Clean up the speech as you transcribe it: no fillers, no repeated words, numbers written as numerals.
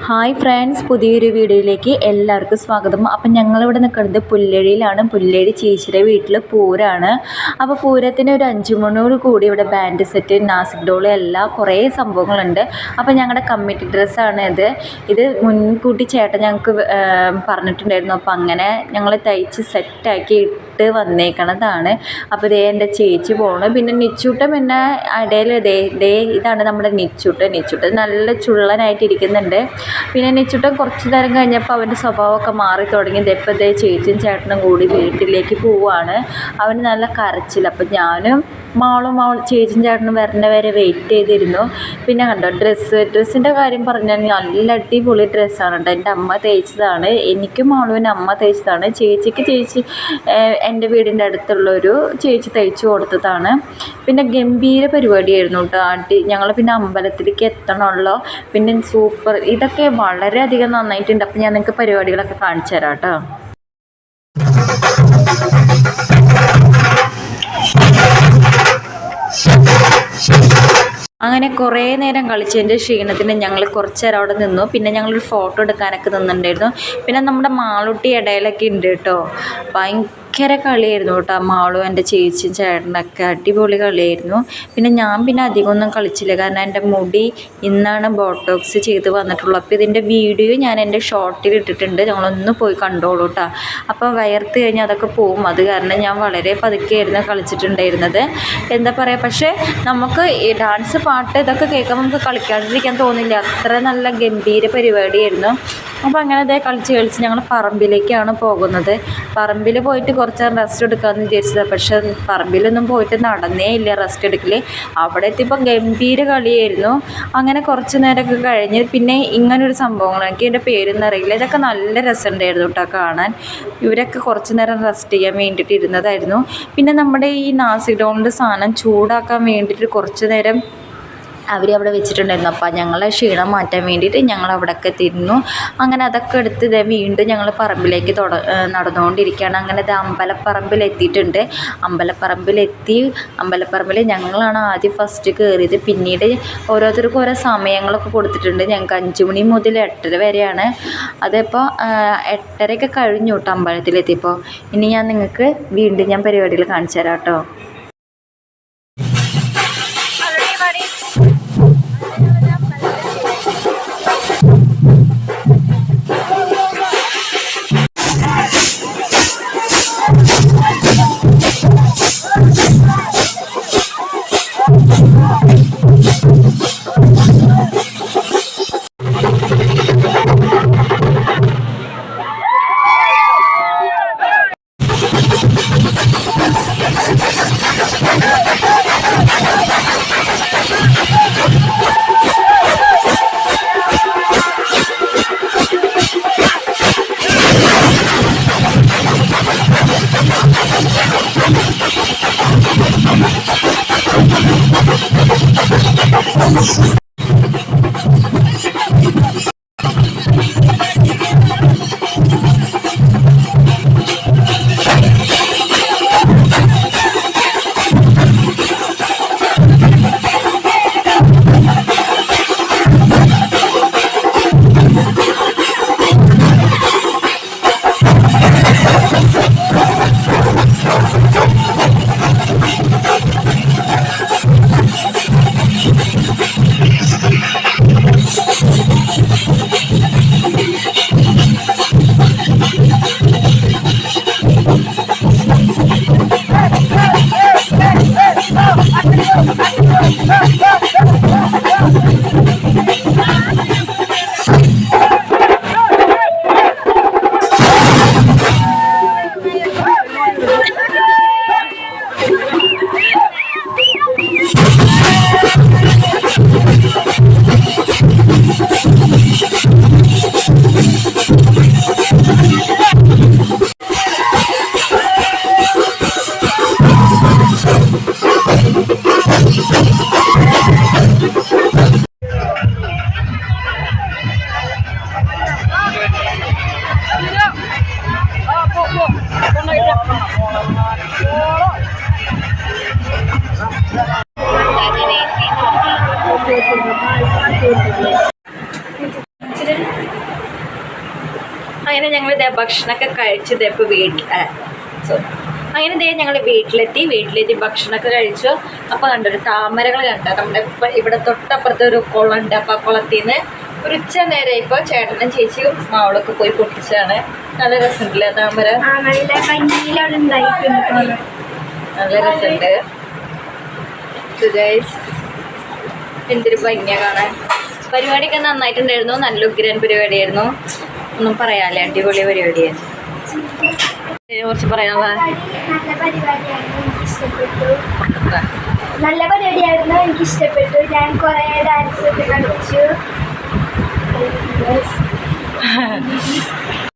Hi friends, പുതിയൊരു വീഡിയോയിലേക്ക് എല്ലാവർക്കും സ്വാഗതം. അപ്പം ഞങ്ങളിവിടെ നിൽക്കുന്നത് പുല്ലഴിയിലാണ്. പുല്ലഴി ചേച്ചിയുടെ വീട്ടിൽ പൂരമാണ്. അപ്പോൾ പൂരത്തിന് ഒരു 5 മണിയോട് കൂടി ഇവിടെ ബാൻഡ് സെറ്റ്, നാസിക് ഡോൾ എല്ലാം കുറേ സംഭവങ്ങളുണ്ട്. അപ്പോൾ ഞങ്ങളുടെ കമ്മിറ്റി ഡ്രസ്സാണ് ഇത് മുൻകൂട്ടി ചേട്ടൻ ഞങ്ങൾക്ക് പറഞ്ഞിട്ടുണ്ടായിരുന്നു. അപ്പോൾ അങ്ങനെ ഞങ്ങൾ തയ്ച്ച് സെറ്റാക്കി ഇട്ട് വന്നേക്കണതാണ്. അപ്പോൾ ഇതേ എൻ്റെ ചേച്ചി പോകണം. പിന്നെ നിച്ചൂട്ടൻ പിന്നെ ഇടയിൽ ഇതാണ് നമ്മുടെ നിച്ചൂട്ടൻ നല്ല ചുള്ളനായിട്ടിരിക്കുന്നുണ്ട്. പിന്നെ നിച്ചൂട്ടൻ കുറച്ച് നേരം കഴിഞ്ഞപ്പോൾ അവൻ്റെ സ്വഭാവമൊക്കെ മാറി തുടങ്ങി. ഇപ്പോൾ ചേച്ചിയും ചേട്ടനും കൂടി വീട്ടിലേക്ക് പോവുകയാണ്. അവന് നല്ല കരച്ചിൽ. അപ്പം ഞാനും മാളും ചേച്ചിയും ചേട്ടനും വരുന്ന വരെ വെയിറ്റ് ചെയ്തിരുന്നു. പിന്നെ കണ്ടോ ഡ്രസ്സിൻ്റെ കാര്യം പറഞ്ഞാൽ നല്ല അടിപൊളി ഡ്രസ്സാണ് കേട്ടോ. എൻ്റെ അമ്മ തയ്ച്ചതാണ്. എനിക്കും മാളുവിന് അമ്മ തയ്ച്ചതാണ്. ചേച്ചി എൻ്റെ വീടിൻ്റെ അടുത്തുള്ളൊരു ചേച്ചി തയ്ച്ചു കൊടുത്തതാണ്. പിന്നെ ഗംഭീര പരിപാടിയായിരുന്നു കേട്ടോ. ഞങ്ങൾ പിന്നെ അമ്പലത്തിലേക്ക് എത്തണമല്ലോ. പിന്നെ സൂപ്പർ, ഇതൊക്കെ വളരെയധികം നന്നായിട്ടുണ്ട്. അപ്പം ഞാൻ നിങ്ങൾക്ക് പരിപാടികളൊക്കെ കാണിച്ചു തരാം കേട്ടോ. അങ്ങനെ കുറേ നേരം കളിച്ചതിൻ്റെ ക്ഷീണത്തിന് ഞങ്ങൾ കുറച്ച് നേരം അവിടെ നിന്നു. പിന്നെ ഞങ്ങളൊരു ഫോട്ടോ എടുക്കാനൊക്കെ നിന്നിട്ടുണ്ടായിരുന്നു. പിന്നെ നമ്മുടെ മാളൂട്ടി ഇടയിലൊക്കെ ഉണ്ട് കേട്ടോ. ഭയങ്കര കളിയായിരുന്നു കേട്ടോ. മാളും എൻ്റെ ചേച്ചിയും ചേട്ടനൊക്കെ അടിപൊളി കളിയായിരുന്നു. പിന്നെ ഞാൻ അധികമൊന്നും കളിച്ചില്ല, കാരണം എൻ്റെ മുടി ഇന്നാണ് ബോട്ടോക്സ് ചെയ്ത് വന്നിട്ടുള്ളൂ. അപ്പോൾ ഇതിൻ്റെ വീഡിയോ ഞാൻ എൻ്റെ ഷോർട്ടിൽ ഇട്ടിട്ടുണ്ട്, ഞങ്ങളൊന്ന് പോയി കണ്ടോളൂ കേട്ടോ. അപ്പോൾ വയർത്ത് കഴിഞ്ഞാൽ അതൊക്കെ പോവും. അത് കാരണം ഞാൻ വളരെ പതുക്കെയായിരുന്നു കളിച്ചിട്ടുണ്ടായിരുന്നത്. എന്താ പറയുക, പക്ഷേ നമുക്ക് ഈ ഡാൻസ്, പാട്ട് ഇതൊക്കെ കേൾക്കുമ്പോൾ നമുക്ക് കളിക്കാണ്ടിരിക്കാൻ തോന്നില്ല. അത്ര നല്ല ഗംഭീര പരിപാടിയായിരുന്നു. അപ്പോൾ അങ്ങനെ കളിച്ച് ഞങ്ങൾ പറമ്പിലേക്കാണ് പോകുന്നത്. പറമ്പിൽ പോയിട്ട് കുറച്ച് നേരം റെസ്റ്റ് എടുക്കാമെന്ന് വിചാരിച്ചത്. പക്ഷേ പറമ്പിലൊന്നും പോയിട്ട് നടന്നേ ഇല്ല റെസ്റ്റ് എടുക്കൽ. അവിടെ എത്തിയപ്പോൾ ഗംഭീര കളിയായിരുന്നു. അങ്ങനെ കുറച്ച് നേരമൊക്കെ കഴിഞ്ഞ് പിന്നെ ഇങ്ങനൊരു സംഭവങ്ങൾ, എനിക്ക് എൻ്റെ പേരൊന്നും അറിയില്ല, ഇതൊക്കെ നല്ല രസമുണ്ടായിരുന്നു കേട്ടോ കാണാൻ. ഇവരൊക്കെ കുറച്ച് നേരം റെസ്റ്റ് ചെയ്യാൻ വേണ്ടിയിട്ട് ഇരുന്നതായിരുന്നു. പിന്നെ നമ്മുടെ ഈ നാസിക് ഡോളിൻ്റെ സാധനം ചൂടാക്കാൻ വേണ്ടിയിട്ട് കുറച്ച് നേരം അവരവിടെ വെച്ചിട്ടുണ്ടായിരുന്നു. അപ്പോൾ ഞങ്ങളെ ക്ഷീണം മാറ്റാൻ വേണ്ടിയിട്ട് ഞങ്ങൾ അവിടെയൊക്കെ എത്തിയിരുന്നു. അങ്ങനെ അതൊക്കെ എടുത്ത് വീണ്ടും ഞങ്ങൾ പറമ്പിലേക്ക് നടന്നുകൊണ്ടിരിക്കുകയാണ്. അങ്ങനെ അമ്പലപ്പറമ്പിലെത്തിയിട്ടുണ്ട്. അമ്പലപ്പറമ്പിൽ ഞങ്ങളാണ് ആദ്യം ഫസ്റ്റ് കയറിയത്. പിന്നീട് ഓരോരുത്തർക്കും ഓരോ സമയങ്ങളൊക്കെ കൊടുത്തിട്ടുണ്ട്. ഞങ്ങൾക്ക് 5 മണി മുതൽ 8:30 വരെയാണ്. അതിപ്പോൾ 8:30 കഴിഞ്ഞു കേട്ടോ അമ്പലത്തിലെത്തിയപ്പോൾ. ഇനി ഞാൻ നിങ്ങൾക്ക് വീണ്ടും പരിപാടികൾ കാണിച്ചു തരാം കേട്ടോ. അങ്ങനെ ഞങ്ങൾ ഇതേ ഭക്ഷണമൊക്കെ കഴിച്ചത് ഇപ്പോൾ അങ്ങനെ ഞങ്ങൾ വീട്ടിലെത്തി ഭക്ഷണമൊക്കെ കഴിച്ചു. അപ്പോൾ കണ്ടൊരു താമരകൾ കണ്ട നമ്മുടെ ഇപ്പം ഇവിടെ തൊട്ടപ്പുറത്ത് ഒരു കുളമുണ്ട്. അപ്പോൾ ആ കുളത്തിൽ നിന്ന് ഒരു ഉച്ച നേരം ഇപ്പോൾ ചേട്ടനും ചേച്ചിയും മാവളൊക്കെ പോയി പൊട്ടിച്ചാണ്. നല്ല രസമുണ്ടല്ലേ താമര, നല്ല രസമുണ്ട്. എന്തൊരു ഭംഗിയാ കാണാൻ. പരിപാടിയൊക്കെ നന്നായിട്ടുണ്ടായിരുന്നു, നല്ല ഉഗ്രൻ പരിപാടിയായിരുന്നു, ഒന്നും പറയാല്ലേ, അടിപൊളി പരിപാടിയായിരുന്നു. കുറച്ച് പറയാനുള്ള നല്ല പരിപാടിയായിരുന്നു, എനിക്ക് ഇഷ്ടപ്പെട്ടു. ഞാൻ കുറേ ഡാൻസ് ഒക്കെ കളിച്ചു.